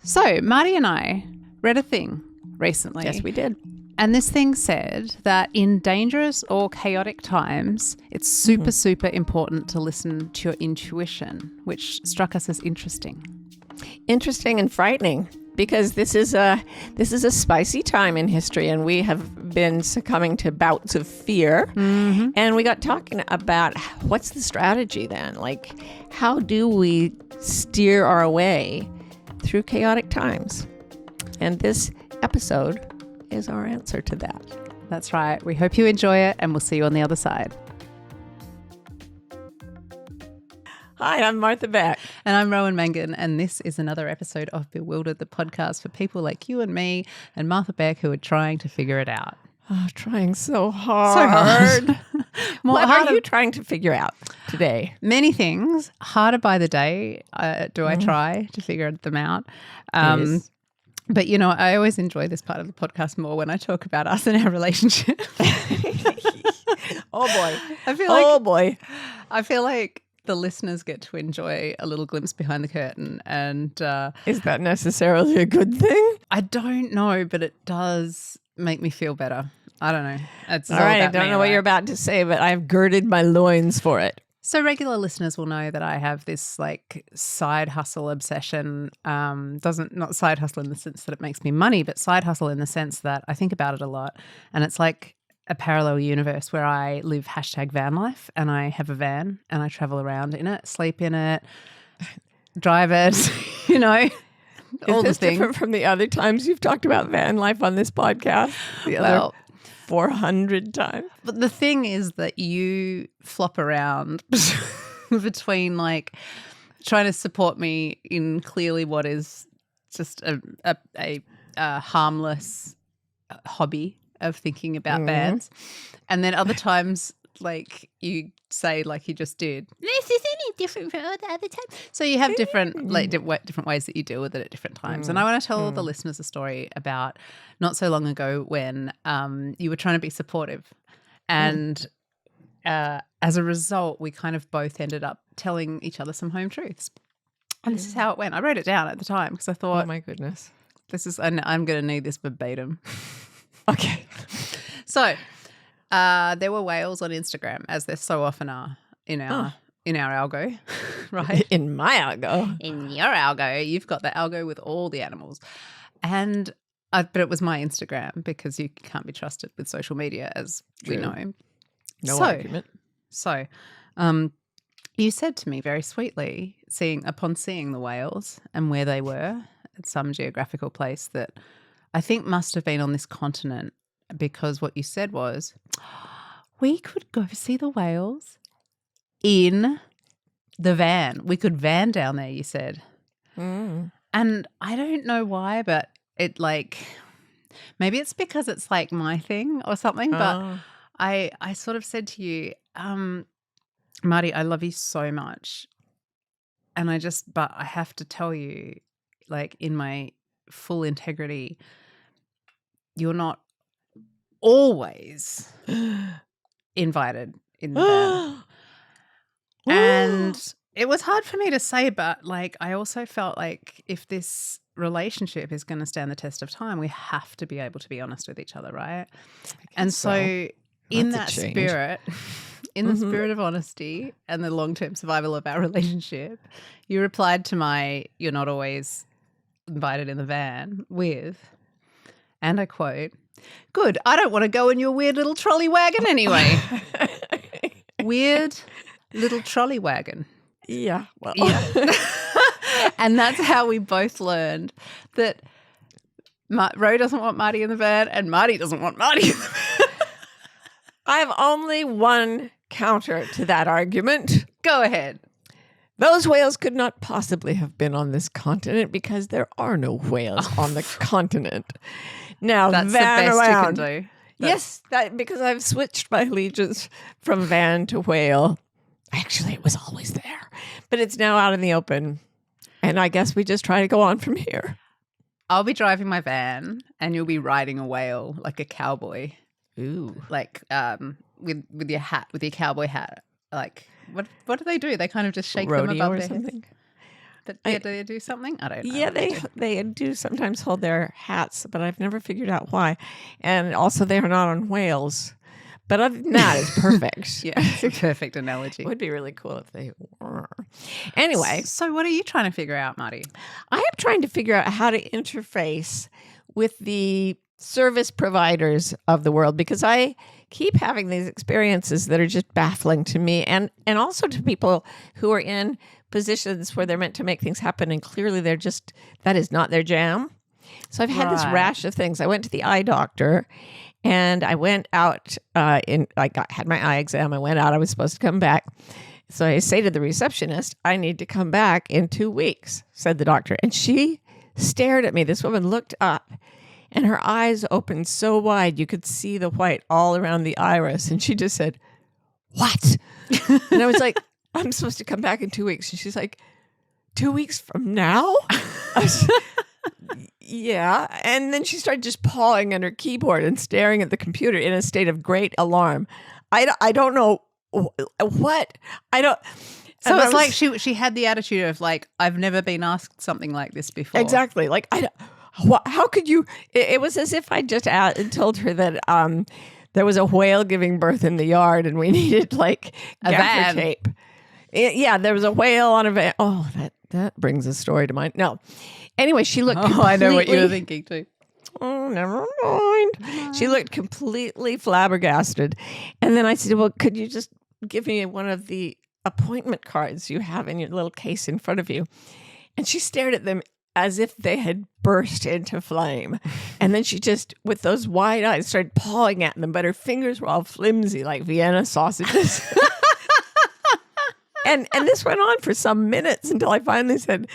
So, Marty and I read a thing recently. Yes, we did. And this thing said that in dangerous or chaotic times, it's super important to listen to your intuition, which struck us as interesting. Interesting and frightening, because this is a spicy time in history, and we have been succumbing to bouts of fear. Mm-hmm. And we got talking about what's the strategy then? Like, how do we steer our way through chaotic times? And this episode is our answer to that. That's right. We hope you enjoy it, and we'll see you on the other side. Hi, I'm Martha Beck. And I'm Rowan Mangan, and this is another episode of Bewildered, the podcast for people like you and me and Martha Beck who are trying to figure it out. Oh, trying so hard. What are you trying to figure out today? Many things. Harder by the day I try to figure them out. But, you know, I always enjoy this part of the podcast more when I talk about us and our relationship. Oh, boy. I feel like the listeners get to enjoy a little glimpse behind the curtain. And is that necessarily a good thing? I don't know, but it does make me feel better. I don't know. It's all right. I don't know what you're about to say, but I've girded my loins for it. So regular listeners will know that I have this like side hustle obsession. Not side hustle in the sense that it makes me money, but side hustle in the sense that I think about it a lot. And it's like a parallel universe where I live #van life, and I have a van and I travel around in it, sleep in it, drive it, you know, all the things. Different from the other times you've talked about van life on this podcast? The other 400 times. But the thing is that you flop around between like trying to support me in clearly what is just a harmless hobby of thinking about bands. And then other times like you say like you just did, this is any different from all the other times. So you have different different ways that you deal with it at different times. And I want to tell the listeners a story about not so long ago when you were trying to be supportive. And as a result, we kind of both ended up telling each other some home truths. And this is how it went. I wrote it down at the time because I thought, oh my goodness, I'm going to need this verbatim. Okay. So there were whales on Instagram, as there so often are in our algo, right? In my algo. In your algo. You've got the algo with all the animals. And but it was my Instagram because you can't be trusted with social media, as we know. No argument. So you said to me very sweetly, upon seeing the whales and where they were at some geographical place that I think must have been on this continent, because what you said was, we could go see the whales in the van. We could van down there, you said. And I don't know why, but it like, maybe it's because it's like my thing or something, but I sort of said to you, Marty, I love you so much. And but I have to tell you, like in my full integrity, you're not always invited in the van. And it was hard for me to say, but like I also felt like if this relationship is going to stand the test of time, we have to be able to be honest with each other, right? And so in that spirit, in the spirit of honesty and the long-term survival of our relationship, you replied to my "you're not always invited in the van" with, and I quote, "Good, I don't want to go in your weird little trolley wagon anyway." Weird little trolley wagon. Yeah. Well. Yeah. And that's how we both learned that Ro doesn't want Marty in the van and Marty doesn't want Marty in the van. I have only one counter to that argument. Go ahead. Those whales could not possibly have been on this continent because there are no whales on the continent. Now, that's van the best around. You can do. Yes, because I've switched my allegiance from van to whale. Actually, it was always there, but it's now out in the open. And I guess we just try to go on from here. I'll be driving my van and you'll be riding a whale like a cowboy. Ooh. Like with your hat, with your cowboy hat. Like what do? They kind of just shake rodeo them above or their something? heads. But yeah, do they do something? I don't know. Yeah, they do sometimes hold their hats, but I've never figured out why. And also, they are not on whales. But other than that, it's perfect. Yeah, it's a perfect analogy. It would be really cool if they were. Anyway. So what are you trying to figure out, Marty? I am trying to figure out how to interface with the service providers of the world, because I keep having these experiences that are just baffling to me, and also to people who are in positions where they're meant to make things happen, and clearly that is not their jam. So I've had this rash of things. I went to the eye doctor, and I went out had my eye exam. I went out. I was supposed to come back. So I say to the receptionist, I need to come back in 2 weeks, said the doctor. And she stared at me. This woman looked up, and her eyes opened so wide you could see the white all around the iris. And she just said, "What?" And I was like, "I'm supposed to come back in 2 weeks." And she's like, "2 weeks from now?" I was, yeah. And then she started just pawing at her keyboard and staring at the computer in a state of great alarm. I don't know what. I don't. So it's like she had the attitude of like, I've never been asked something like this before. Exactly. Like, how could you? It was as if I just told her that there was a whale giving birth in the yard and we needed like a gaffer van. tape. Yeah, there was a whale on a van. Oh, that brings a story to mind. No. Anyway, she looked completely... I know what you were thinking too. Oh, never mind. She looked completely flabbergasted. And then I said, "Well, could you just give me one of the appointment cards you have in your little case in front of you?" And she stared at them as if they had burst into flame. And then she just, with those wide eyes, started pawing at them, but her fingers were all flimsy like Vienna sausages. And this went on for some minutes until I finally said,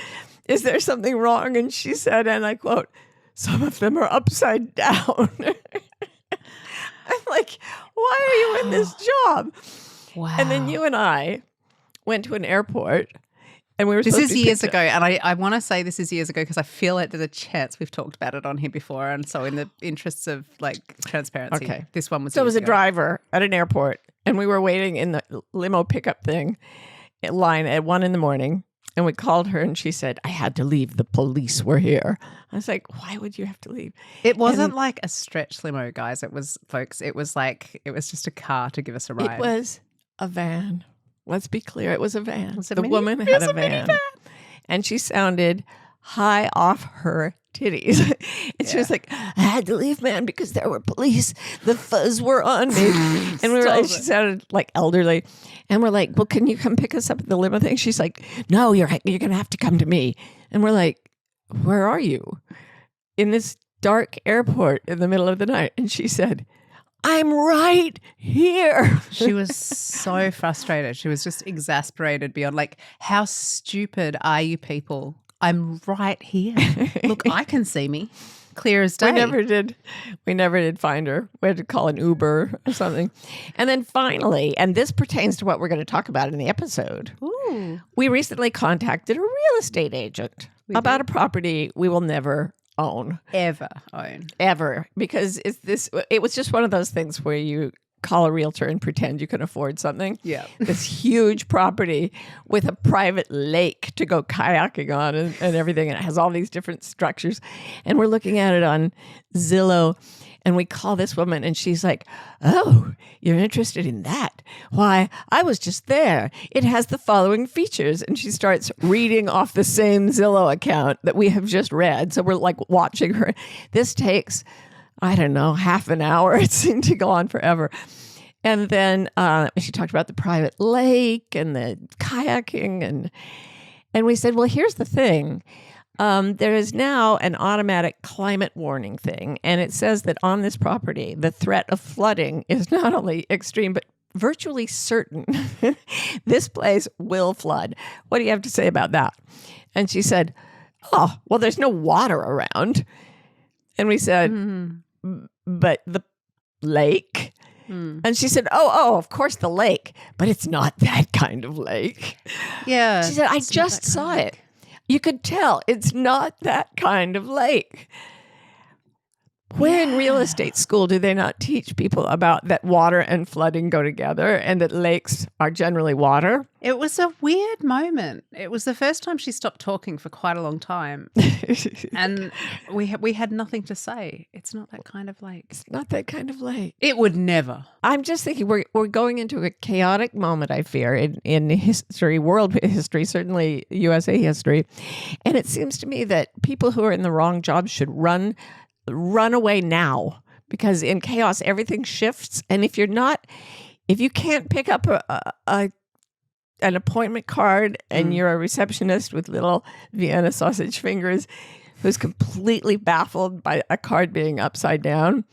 "Is there something wrong?" And she said, and I quote, "Some of them are upside down." I'm like, why are you in this job? Wow. And then you and I went to an airport, and we were This supposed is to be years picked ago, up. and I want to say this is years ago because I feel like there's a chance we've talked about it on here before, and so in the interests of like transparency, Okay. this one was So it was years a ago. driver at an airport, and we were waiting in the limo pickup thing line at 1 a.m. And we called her, and she said, "I had to leave. The police were here." I was like, "Why would you have to leave?" It wasn't like a stretch limo, guys. It was, folks, it was just a car to give us a ride. It was a van. Let's be clear. It was a van. Was it The woman had a van. And she sounded high off her titties. And she was like, "I had to leave, man, because there were police. The fuzz were on me." And we were like, she sounded like elderly. And we're like, "Well, can you come pick us up at the limo thing?" She's like, "No, you're going to have to come to me." And we're like, "Where are you?" "In this dark airport in the middle of the night." And she said, "I'm right here." She was so frustrated. She was just exasperated beyond like, how stupid are you people? I'm right here. Look, I can see me. Clear as day. We never did find her. We had to call an Uber or something. And then finally, and this pertains to what we're going to talk about in the episode. Ooh. We recently contacted a real estate agent about a property we will never own. Ever. Because it was just one of those things where you call a realtor and pretend you can afford something. Yeah. This huge property with a private lake to go kayaking on and everything. And it has all these different structures. And we're looking at it on Zillow. And we call this woman and she's like, "Oh, you're interested in that? Why, I was just there. It has the following features." And she starts reading off the same Zillow account that we have just read. So we're like watching her. This takes, I don't know, half an hour. It seemed to go on forever. And then she talked about the private lake and the kayaking. And we said, "Well, here's the thing. There is now an automatic climate warning thing, and it says that on this property, the threat of flooding is not only extreme, but virtually certain. This place will flood. What do you have to say about that?" And she said, "Oh, well, there's no water around." And we said, "But the lake?" And she said, oh, of course the lake, but it's not that kind of lake. Yeah. She said, "I just saw it. You could tell it's not that kind of lake." Where in real estate school do they not teach people about that water and flooding go together and that lakes are generally water? It was a weird moment. It was the first time she stopped talking for quite a long time. And we had nothing to say. It's not that kind of lake. It's not that kind of lake. It would never. I'm just thinking we're going into a chaotic moment, I fear, in history, world history, certainly USA history. And it seems to me that people who are in the wrong jobs should run away now, because in chaos, everything shifts. And if you can't pick up an appointment card and you're a receptionist with little Vienna sausage fingers who's completely baffled by a card being upside down,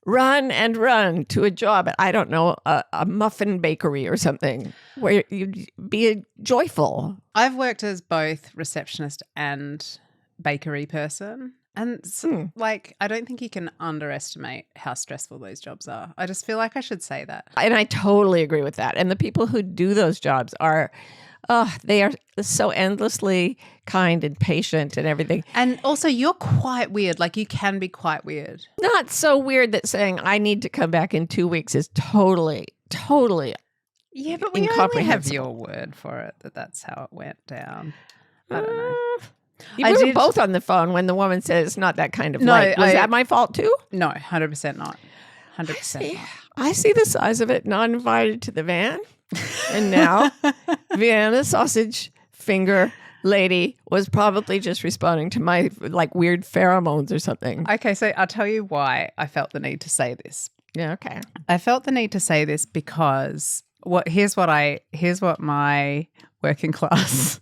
run to a job at, I don't know, a muffin bakery or something where you'd be joyful. I've worked as both receptionist and bakery person. And I don't think you can underestimate how stressful those jobs are. I just feel like I should say that. And I totally agree with that. And the people who do those jobs they are so endlessly kind and patient and everything. And also, you're quite weird. Like, you can be quite weird. Not so weird that saying I need to come back in 2 weeks is totally yeah, but we only have your word for it that that's how it went down. I don't know. We were both on the phone when the woman said it's not that kind of light. Was that my fault too? No, 100% not. 100% not. I see the size of it, not invited to the van. And now Vienna sausage finger lady was probably just responding to my weird pheromones or something. Okay, so I'll tell you why I felt the need to say this. Yeah, okay. I felt the need to say this because here's what my working class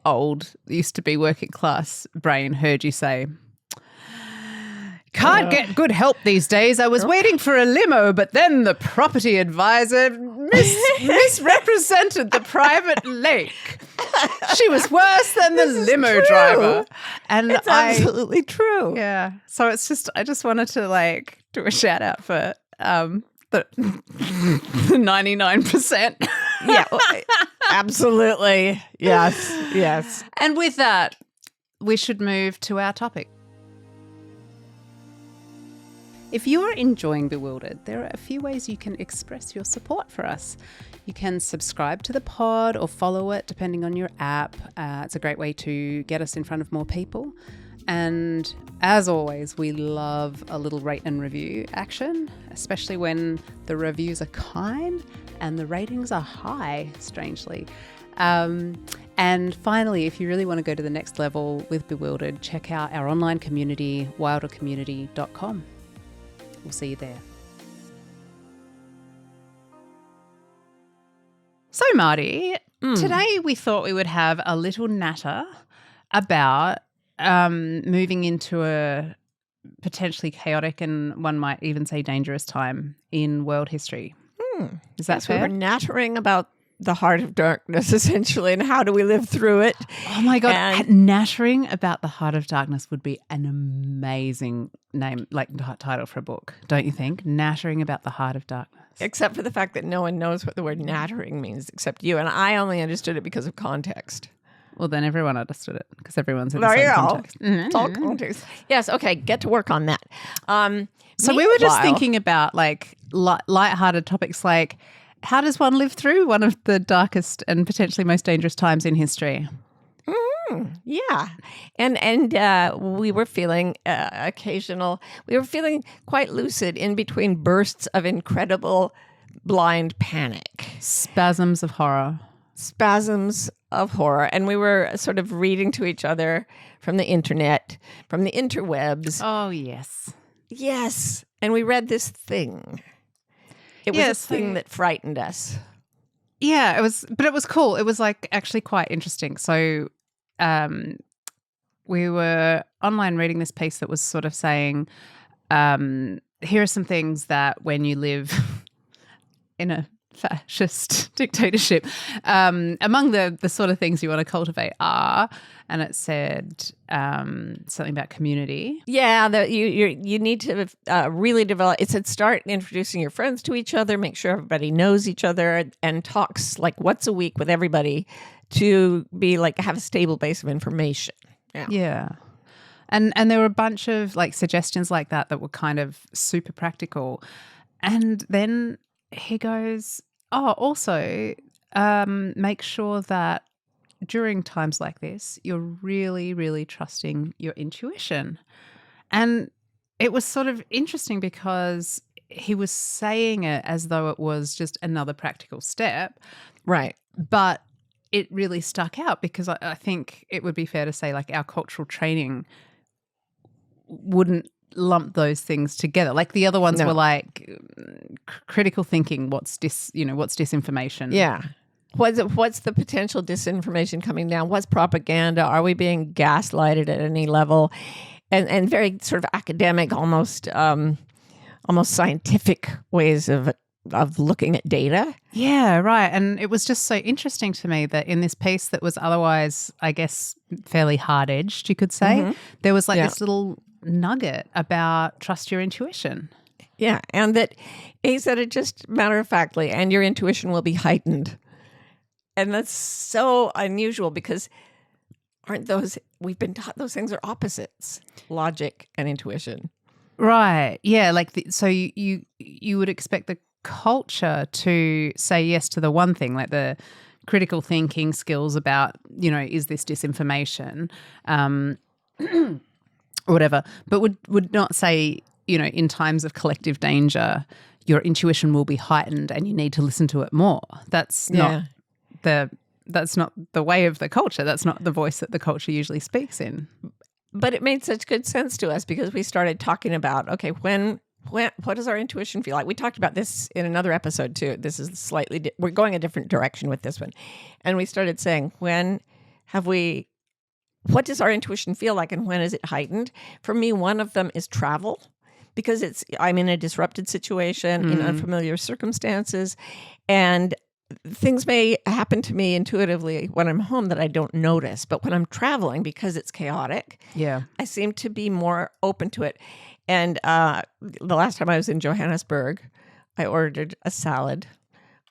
old used to be working class brain heard you say. Can't get good help these days. I was waiting for a limo, but then the property advisor misrepresented the private lake. She was worse than the limo driver. And it's absolutely true. Yeah. So it's just, I just wanted to do a shout out for the 99%. Yeah, absolutely. Yes. And with that, we should move to our topic. If you are enjoying Bewildered, there are a few ways you can express your support for us. You can subscribe to the pod or follow it, depending on your app. It's a great way to get us in front of more people. And as always, we love a little rate and review action, especially when the reviews are kind and the ratings are high, strangely. And finally, if you really want to go to the next level with Bewildered, check out our online community, wildercommunity.com. We'll see you there. So, Marty, today we thought we would have a little natter about moving into a potentially chaotic and one might even say dangerous time in world history. Is that fair? We were nattering about the heart of darkness, essentially, and how do we live through it? Oh my God. Nattering about the heart of darkness would be an amazing name, title for a book, don't you think? Nattering about the heart of darkness. Except for the fact that no one knows what the word nattering means except you. And I only understood it because of context. Well, then everyone understood it because everyone's in the same context. It's all context. Yes, okay, get to work on that. So we were just thinking about lighthearted topics like, how does one live through one of the darkest and potentially most dangerous times in history? Yeah. And we were feeling we were feeling quite lucid in between bursts of incredible blind panic. Spasms of horror. And we were sort of reading to each other from the internet, from the interwebs. Oh, yes. Yes. And we read this thing. It was a thing that frightened us. Yeah, it was cool. It was actually quite interesting. So we were online reading this piece that was sort of saying, here are some things that when you live in a fascist dictatorship, among the sort of things you want to cultivate are, and it said something about community. Yeah, that you need to really develop. It said start introducing your friends to each other, make sure everybody knows each other, and talks once a week with everybody to be have a stable base of information. Yeah. And there were a bunch of like suggestions like that were kind of super practical. And then he goes, oh, also make sure that during times like this, you're really, really trusting your intuition. And it was sort of interesting because he was saying it as though it was just another practical step. Right. But it really stuck out because I think it would be fair to say like our cultural training wouldn't lump those things together. Like the other ones were like critical thinking, what's disinformation? Yeah. What's the potential disinformation coming down? What's propaganda? Are we being gaslighted at any level? And very sort of academic, almost scientific ways of looking at data. Yeah, right. And it was just so interesting to me that in this piece that was otherwise, I guess, fairly hard-edged, you could say, there was like this little nugget about trust your intuition. Yeah, and that he said it just matter-of-factly, and your intuition will be heightened. And that's so unusual because we've been taught those things are opposites, logic and intuition. Right. Yeah. Like, so you would expect the culture to say yes to the one thing, like the critical thinking skills about, is this disinformation, or whatever, but would not say, in times of collective danger, your intuition will be heightened and you need to listen to it more. That's not the way of the culture. That's not the voice that the culture usually speaks in. But it made such good sense to us because we started talking about, okay, what does our intuition feel like? We talked about this in another episode too. This is we're going a different direction with this one. And we started saying, what does our intuition feel like and when is it heightened? For me, one of them is travel because I'm in a disrupted situation in unfamiliar circumstances, and things may happen to me intuitively when I'm home that I don't notice. But when I'm traveling, because it's chaotic, I seem to be more open to it. And the last time I was in Johannesburg, I ordered a salad.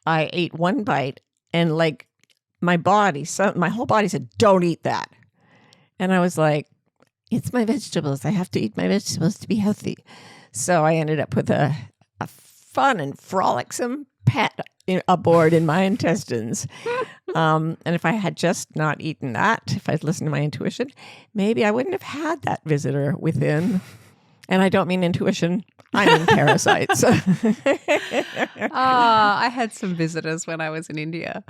I ate one bite and like my whole body said, don't eat that. And I was like, it's my vegetables. I have to eat my vegetables to be healthy. So I ended up with a fun and frolicsome pet aboard in my intestines. And if I had just not eaten that, if I'd listened to my intuition, maybe I wouldn't have had that visitor within. And I don't mean intuition. I mean parasites. I had some visitors when I was in India.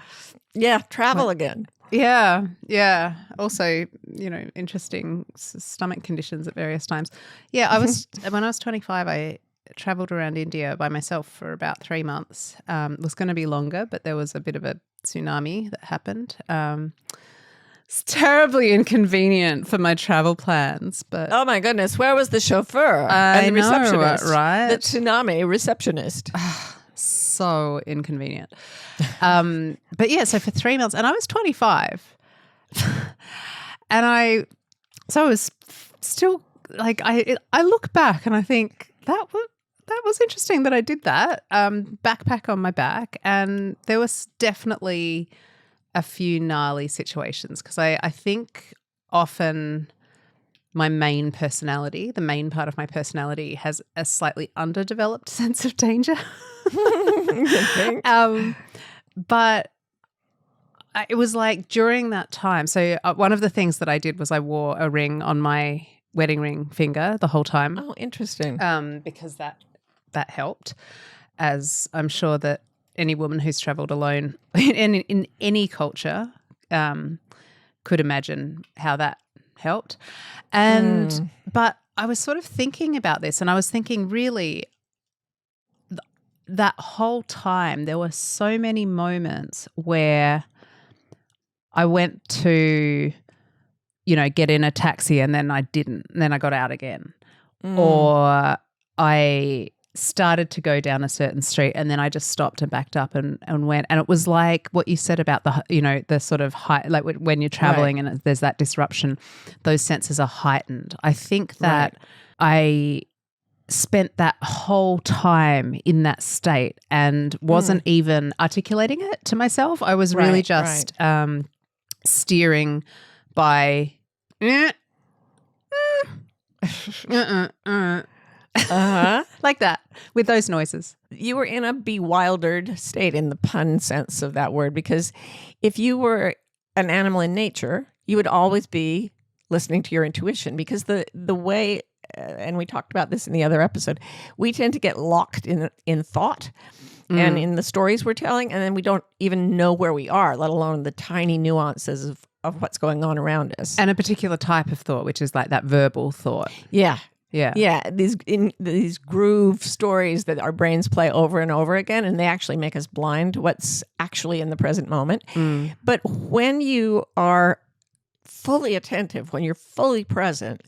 Yeah, travel again. Yeah, yeah. Also, interesting stomach conditions at various times. Yeah, when I was 25, I traveled around India by myself for about 3 months. It was going to be longer, but there was a bit of a tsunami that happened. It's terribly inconvenient for my travel plans, but oh my goodness, where was the chauffeur and the receptionist? Right? The tsunami receptionist. So inconvenient. But yeah, so for 3 months, and I was 25, and I was still like I look back and I think that was interesting that I did that. Backpack on my back, and there was definitely a few gnarly situations because I think often the main part of my personality has a slightly underdeveloped sense of danger. But it was like during that time. So one of the things that I did was I wore a ring on my wedding ring finger the whole time. Oh, interesting. Because that helped, as I'm sure that any woman who's traveled alone in any culture could imagine how that helped. And but I was sort of thinking about this, and I was thinking really that whole time there were so many moments where I went to, get in a taxi and then I didn't, and then I got out again. Or I started to go down a certain street and then I just stopped and backed up and went. And it was like what you said about the sort of like when you're traveling and there's that disruption, those senses are heightened. I think that I spent that whole time in that state and wasn't even articulating it to myself. I was really just steering by Like that, with those noises. You were in a bewildered state in the pun sense of that word, because if you were an animal in nature, you would always be listening to your intuition, because the way, and we talked about this in the other episode, we tend to get locked in thought and in the stories we're telling, and then we don't even know where we are, let alone the tiny nuances of what's going on around us. And a particular type of thought, which is like that verbal thought. Yeah. Yeah. Yeah, these groove stories that our brains play over and over again, and they actually make us blind to what's actually in the present moment. But when you are fully attentive, when you're fully present,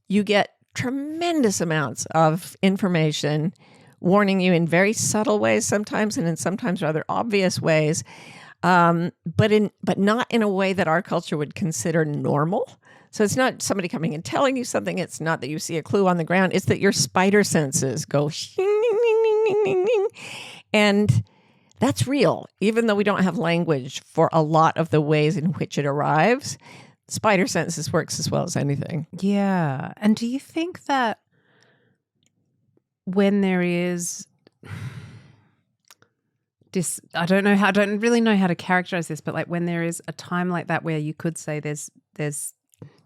you get tremendous amounts of information warning you in very subtle ways sometimes, and in sometimes rather obvious ways, but not in a way that our culture would consider normal. So it's not somebody coming and telling you something. It's not that you see a clue on the ground. It's that your spider senses go shing, ding, ding, ding, ding, ding, ding. And that's real. Even though we don't have language for a lot of the ways in which it arrives, spider senses works as well as anything. Yeah. And do you think that when there is this, I don't really know how to characterize this, but like when there is a time like that where you could say there's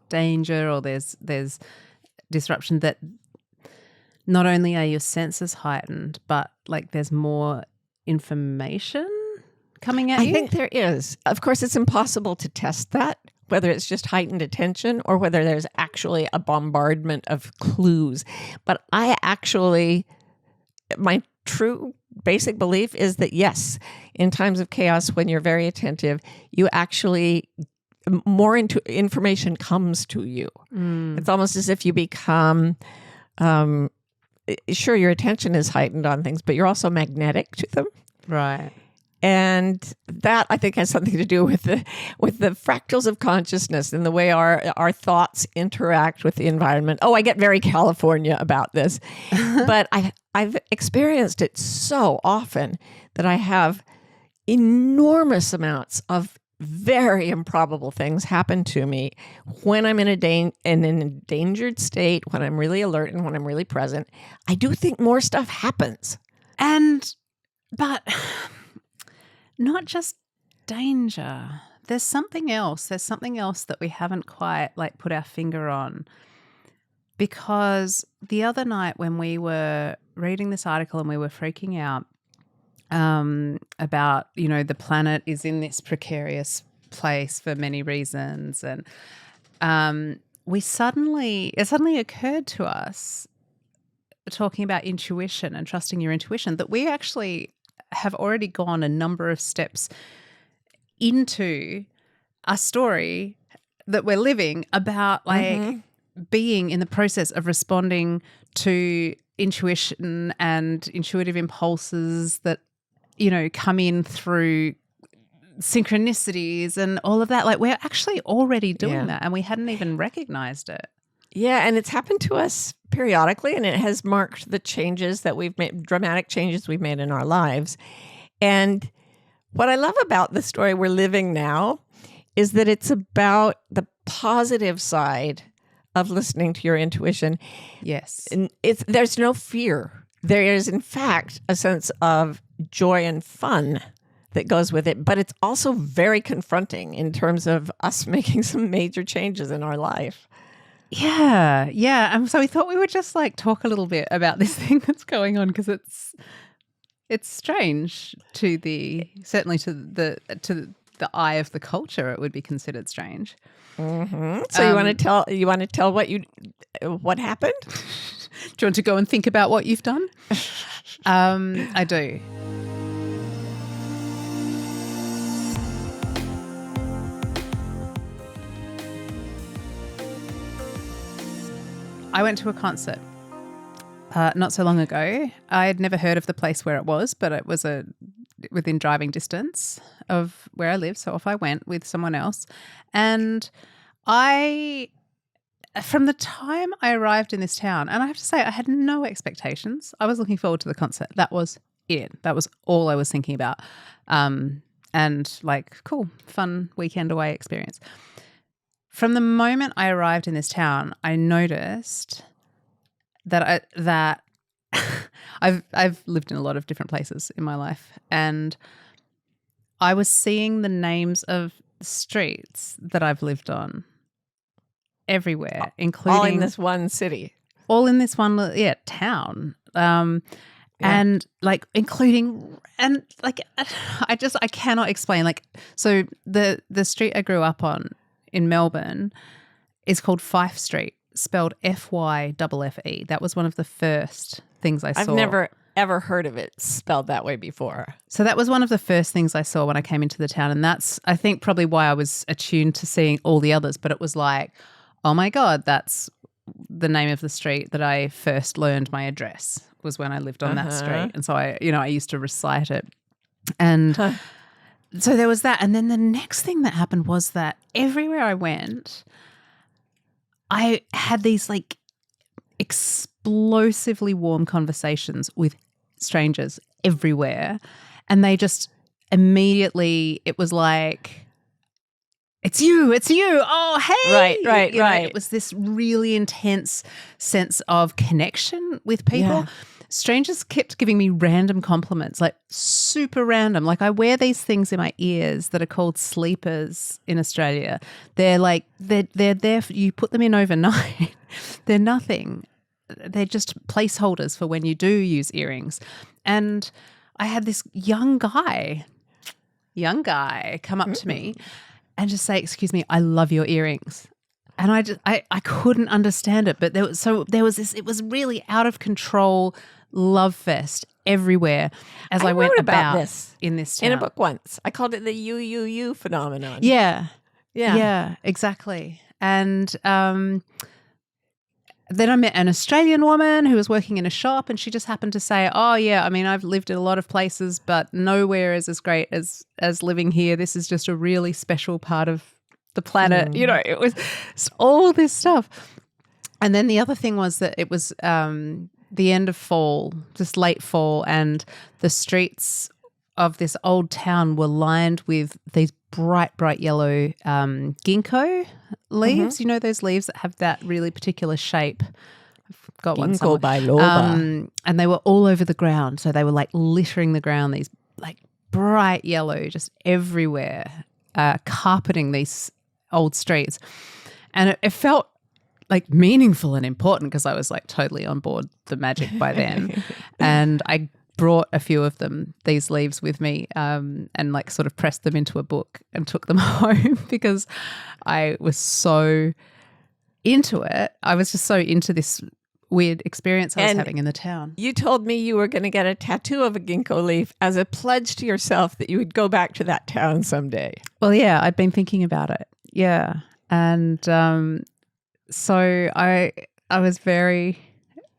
danger or there's disruption, that not only are your senses heightened, but like there's more information coming at you? I think there is. Of course, it's impossible to test that, whether it's just heightened attention or whether there's actually a bombardment of clues. But my true basic belief is that yes, in times of chaos, when you're very attentive, you actually more information comes to you. It's almost as if you become, sure, your attention is heightened on things, but you're also magnetic to them. Right. And that, I think, has something to do with the fractals of consciousness and the way our thoughts interact with the environment. Oh, I get very California about this, but I've experienced it so often that I have enormous amounts of very improbable things happen to me when I'm in an endangered state, when I'm really alert and when I'm really present. I do think more stuff happens. But not just danger. There's something else. There's something else that we haven't quite like put our finger on. Because the other night when we were reading this article and we were freaking out, about, the planet is in this precarious place for many reasons. And it suddenly occurred to us, talking about intuition and trusting your intuition, that we actually have already gone a number of steps into a story that we're living about being in the process of responding to intuition and intuitive impulses that come in through synchronicities and all of that. Like we're actually already doing that, and we hadn't even recognized it. Yeah, and it's happened to us periodically, and it has marked the changes that we've made, dramatic changes we've made in our lives. And what I love about the story we're living now is that it's about the positive side of listening to your intuition. Yes. And there's no fear. There is, in fact, a sense of joy and fun that goes with it, but it's also very confronting in terms of us making some major changes in our life. Yeah. So we thought we would just like talk a little bit about this thing that's going on, because it's strange certainly to the eye of the culture. It would be considered strange. Mm-hmm. So you want to tell what happened? Do you want to go and think about what you've done? I do. I went to a concert not so long ago. I had never heard of the place where it was, but it was within driving distance of where I live. So off I went with someone else. And from the time I arrived in this town, and I have to say I had no expectations. I was looking forward to the concert. That was it. That was all I was thinking about. And like, cool, fun weekend away experience. from the moment I arrived in this town, I noticed that I've lived in a lot of different places in my life, and I was seeing the names of streets that I've lived on everywhere, including all in this one city. all in this one town. And like including and like I cannot explain. Like, so the street I grew up on in Melbourne is called Fife Street, spelled Fyffe. That was one of the first things I saw. I've never ever heard of it spelled that way before. So that was one of the first things I saw when I came into the town, and that's, I think, probably why I was attuned to seeing all the others. But it was like, oh my God, that's the name of the street that I first learned my address, was when I lived on that street. And so I used to recite it. And so there was that. And then the next thing that happened was that everywhere I went, I had these like explosively warm conversations with strangers everywhere. And they just immediately, it was like, it's you. Oh, hey. Right. It was this really intense sense of connection with people. Yeah. Strangers kept giving me random compliments, like super random. Like, I wear these things in my ears that are called sleepers in Australia. They're like, they're there, you put them in overnight. They're nothing. They're just placeholders for when you do use earrings. And I had this young guy come up to me and just say, excuse me, I love your earrings. And I couldn't understand it. But there was this, it was really out of control love fest everywhere as I went about this in this town. in a book once. I called it the you phenomenon. Yeah, exactly. And then I met an Australian woman who was working in a shop, and she just happened to say, oh, yeah, I mean, I've lived in a lot of places, but nowhere is as great as living here. This is just a really special part of the planet. You know, it was all this stuff. And then the other thing was that it was the end of fall, just late fall, and the streets of this old town were lined with these bright yellow ginkgo leaves. You know, those leaves that have that really particular shape. I've got one somewhere. biloba. And they were all over the ground. So they were like littering the ground, these like bright yellow just everywhere, carpeting these old streets. And it felt like meaningful and important because I was like totally on board the magic by then. And I brought a few of them, these leaves, with me, and like sort of pressed them into a book and took them home because I was so into it. I was just so into this weird experience I was having in the town. You told me you were going to get a tattoo of a ginkgo leaf as a pledge to yourself that you would go back to that town someday. Well, yeah, I'd been thinking about it. Yeah. And so I was very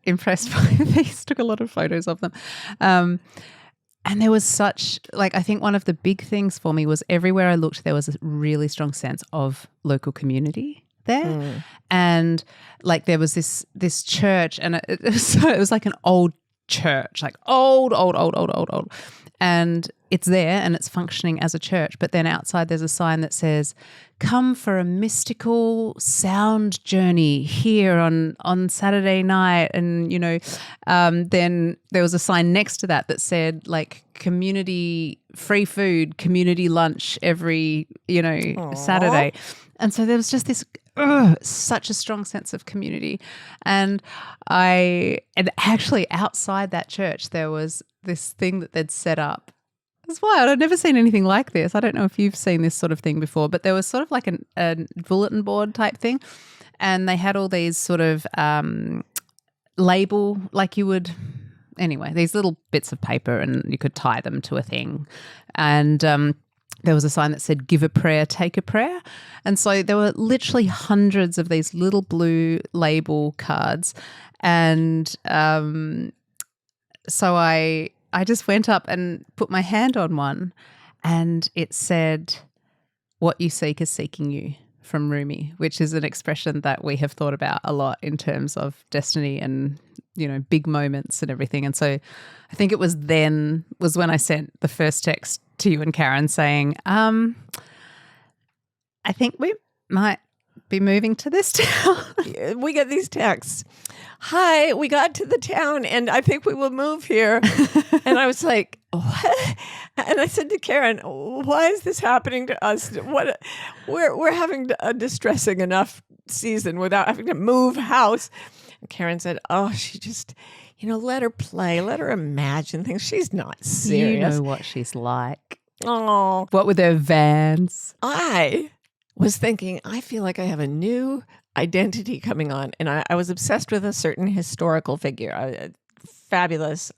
impressed by these, took a lot of photos of them. And there was such, like, I think one of the big things for me was everywhere I looked, there was a really strong sense of local community there. And like there was this church, and it was like an old church, like old. And it's there and it's functioning as a church. But then outside there's a sign that says, come for a mystical sound journey here on Saturday night. And, you know, then there was a sign next to that said like community free food, community lunch every, you know, Saturday. And so there was just this such a strong sense of community. And actually outside that church there was this thing that they'd set up. It's wild. I'd never seen anything like this. I don't know if you've seen this sort of thing before, but there was sort of like a bulletin board type thing, and they had all these sort of label, like you would, anyway, these little bits of paper, and you could tie them to a thing. And there was a sign that said, give a prayer, take a prayer. And so there were literally hundreds of these little blue label cards. And so I just went up and put my hand on one, and it said, what you seek is seeking you, from Rumi, which is an expression that we have thought about a lot in terms of destiny and, you know, big moments and everything. And so I think it was when I sent the first text to you and Karen saying, I think we might be moving to this town. We get these texts. Hi, we got to the town and I think we will move here. And I was like, what? And I said to Karen, why is this happening to us? What? We're having a distressing enough season without having to move house. And Karen said, oh, she just, let her play. Let her imagine things. She's not serious. You know what she's like. Oh, What with her vans? I was thinking, I feel like I have a new identity coming on. And I was obsessed with a certain historical figure, a fabulous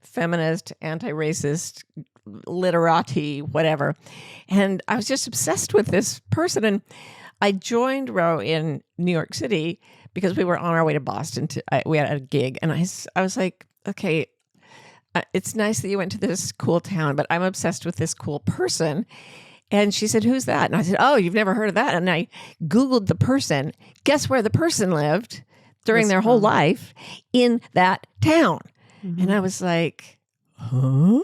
feminist, anti-racist, literati, whatever. And I was just obsessed with this person. And I joined Ro in New York City because we were on our way to Boston. We had a gig. And I was like, okay, it's nice that you went to this cool town, but I'm obsessed with this cool person. And she said, who's that? And I said, oh, you've never heard of that? And I Googled the person. Guess where the person lived during their whole life? In that town. Mm-hmm. And I was like, huh?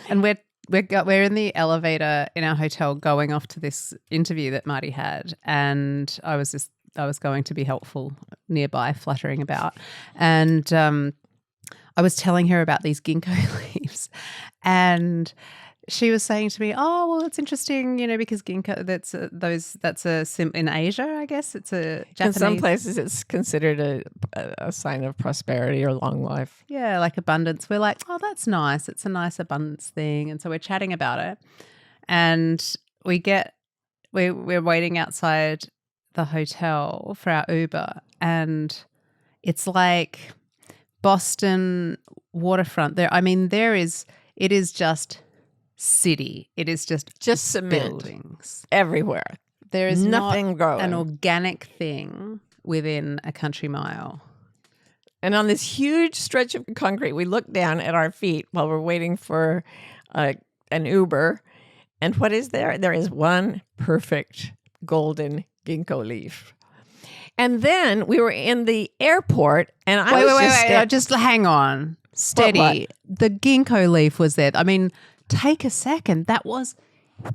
And we're in the elevator in our hotel going off to this interview that Marty had. And I was going to be helpful nearby, fluttering about. And I was telling her about these ginkgo leaves. And she was saying to me, oh, well, it's interesting, because ginkgo, that's in Asia, I guess. It's a Japanese. In some places, it's considered a sign of prosperity or long life. Yeah, like abundance. We're like, oh, that's nice. It's a nice abundance thing. And so we're chatting about it. And we're waiting outside the hotel for our Uber. And it's like Boston waterfront. It is just city. It is just cement buildings everywhere. There is nothing growing. An organic thing within a country mile. And on this huge stretch of concrete, we look down at our feet while we're waiting for an Uber. And what is there? There is one perfect golden ginkgo leaf. And then we were in the airport, and wait, just hang on. Steady. What? The ginkgo leaf was there. I mean, take a second. That was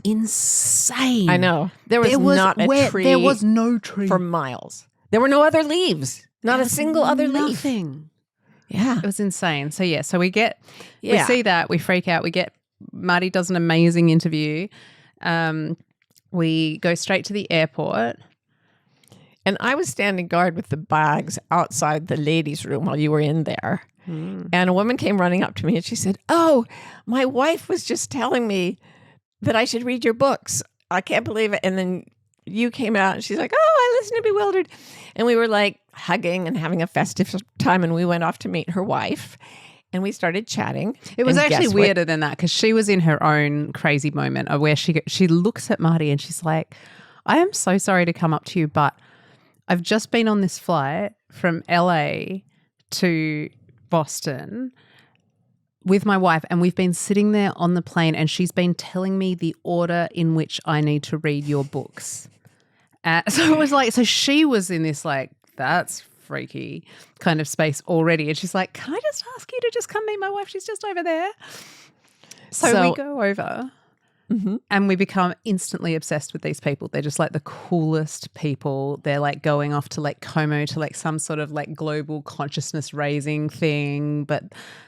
insane. I know. There was not a tree. There was no tree. For miles. There were no other leaves. Not a single other leaf. Nothing. Yeah. It was insane. So, we see that. We freak out. Marty does an amazing interview. We go straight to the airport. And I was standing guard with the bags outside the ladies' room while you were in there. Mm. And a woman came running up to me and she said, oh, my wife was just telling me that I should read your books. I can't believe it. And then you came out and she's like, oh, I listened to Bewildered. And we were like hugging and having a festive time. And we went off to meet her wife and we started chatting. It was actually weirder than that because she was in her own crazy moment where she looks at Marty and she's like, I am so sorry to come up to you, but I've just been on this flight from LA to Boston with my wife and we've been sitting there on the plane and she's been telling me the order in which I need to read your books. So it was like, so she was in this like, that's freaky kind of space already. And she's like, can I just ask you to just come meet my wife? She's just over there. So we go over. Mm-hmm. And we become instantly obsessed with these people. They're just like the coolest people. They're like going off to like Como to like some sort of like global consciousness raising thing, but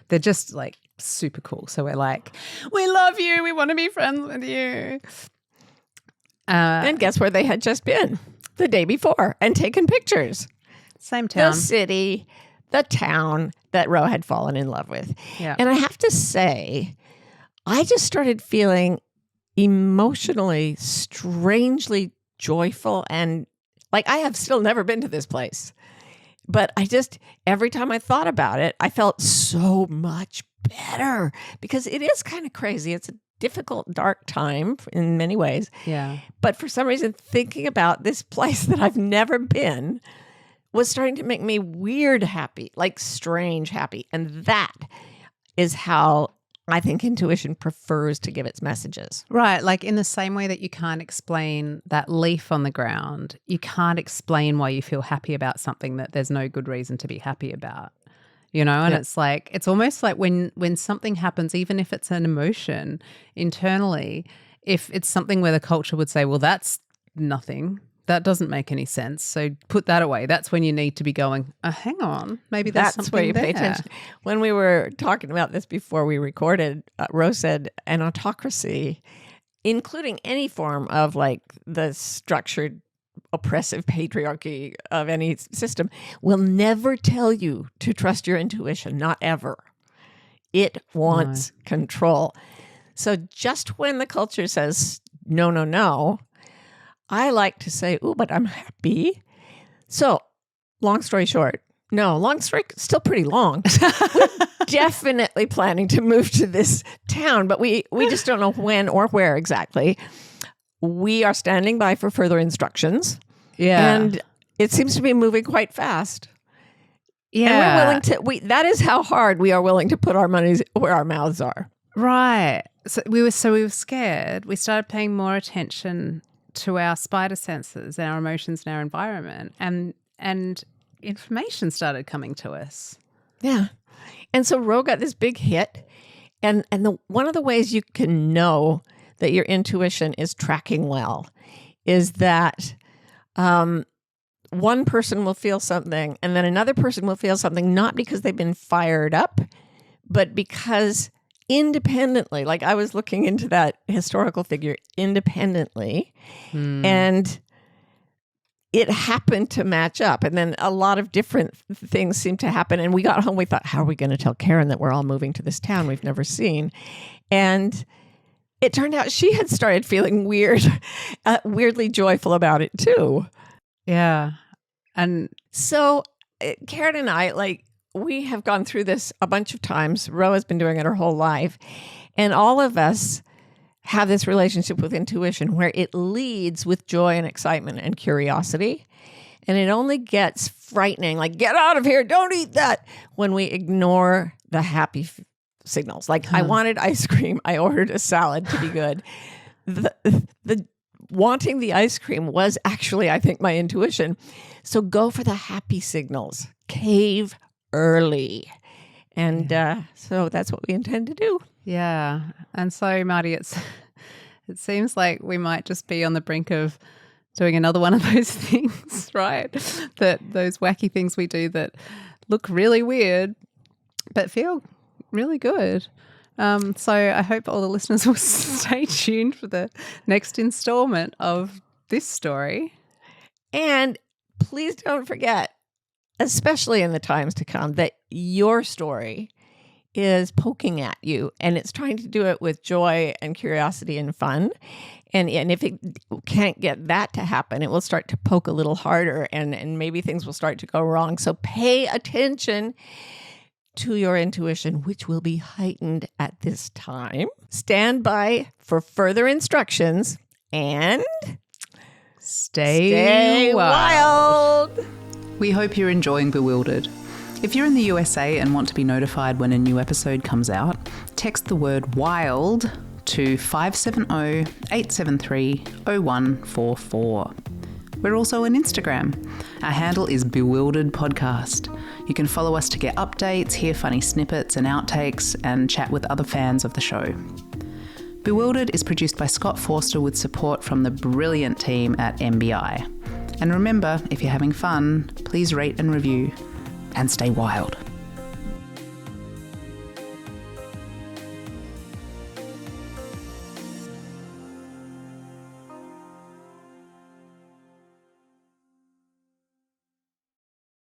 they're just like super cool. So we're like, we love you. We want to be friends with you. And guess where they had just been the day before and taken pictures. Same town. The city, the town that Ro had fallen in love with. Yeah. And I have to say, I just started feeling emotionally, strangely joyful. And like, I have still never been to this place. But every time I thought about it, I felt so much better because it is kind of crazy. It's a difficult, dark time in many ways. Yeah. But for some reason, thinking about this place that I've never been was starting to make me weird happy, like strange happy. And that is how I think intuition prefers to give its messages. Right. Like in the same way that you can't explain that leaf on the ground, you can't explain why you feel happy about something that there's no good reason to be happy about. And It's like, it's almost like when something happens, even if it's an emotion internally, if it's something where the culture would say, well, that's nothing, that doesn't make any sense. So put that away. That's when you need to be going, hang on, maybe there's That's something where you there. pay attention. When we were talking about this before we recorded, Rose said an autocracy, including any form of like the structured oppressive patriarchy of any system, will never tell you to trust your intuition, not ever. It wants control. So just when the culture says, no, no, no, I like to say, ooh, but I'm happy. So long story short, long story, still pretty long. We're definitely planning to move to this town, but we just don't know when or where exactly. We are standing by for further instructions. Yeah. And it seems to be moving quite fast. Yeah. And we're willing to, that is how hard we are willing to put our monies where our mouths are. Right. So we were scared. We started paying more attention to our spider senses, our emotions, and our environment, and information started coming to us. Yeah. And so Ro got this big hit. And one of the ways you can know that your intuition is tracking well is that one person will feel something and then another person will feel something, not because they've been fired up, but because independently, like I was looking into that historical figure independently, and it happened to match up. And then a lot of different things seemed to happen. And we got home, we thought, how are we going to tell Karen that we're all moving to this town we've never seen? And it turned out she had started feeling weirdly joyful about it too. Yeah. And so Karen and I, we have gone through this a bunch of times. Ro has been doing it her whole life. And all of us have this relationship with intuition where it leads with joy and excitement and curiosity. And it only gets frightening, like, get out of here, don't eat that, when we ignore the happy signals. Like, I wanted ice cream. I ordered a salad to be good. The wanting the ice cream was actually, I think, my intuition. So go for the happy signals. Cave early. And so that's what we intend to do. yeah. And so, Marty, it seems like we might just be on the brink of doing another one of those things, right? Those wacky things we do that look really weird, but feel really good. So I hope all the listeners will stay tuned for the next installment of this story. And please don't forget, especially in the times to come, that your story is poking at you, and it's trying to do it with joy and curiosity and fun. And if it can't get that to happen, it will start to poke a little harder, and maybe things will start to go wrong. So pay attention to your intuition, which will be heightened at this time. Stand by for further instructions and Stay wild. We hope you're enjoying Bewildered. If you're in the USA and want to be notified when a new episode comes out, text the word WILD to 570-873-0144. We're also on Instagram. Our handle is Bewildered Podcast. You can follow us to get updates, hear funny snippets and outtakes, and chat with other fans of the show. Bewildered is produced by Scott Forster with support from the brilliant team at MBI. And remember, if you're having fun, please rate and review, and stay wild.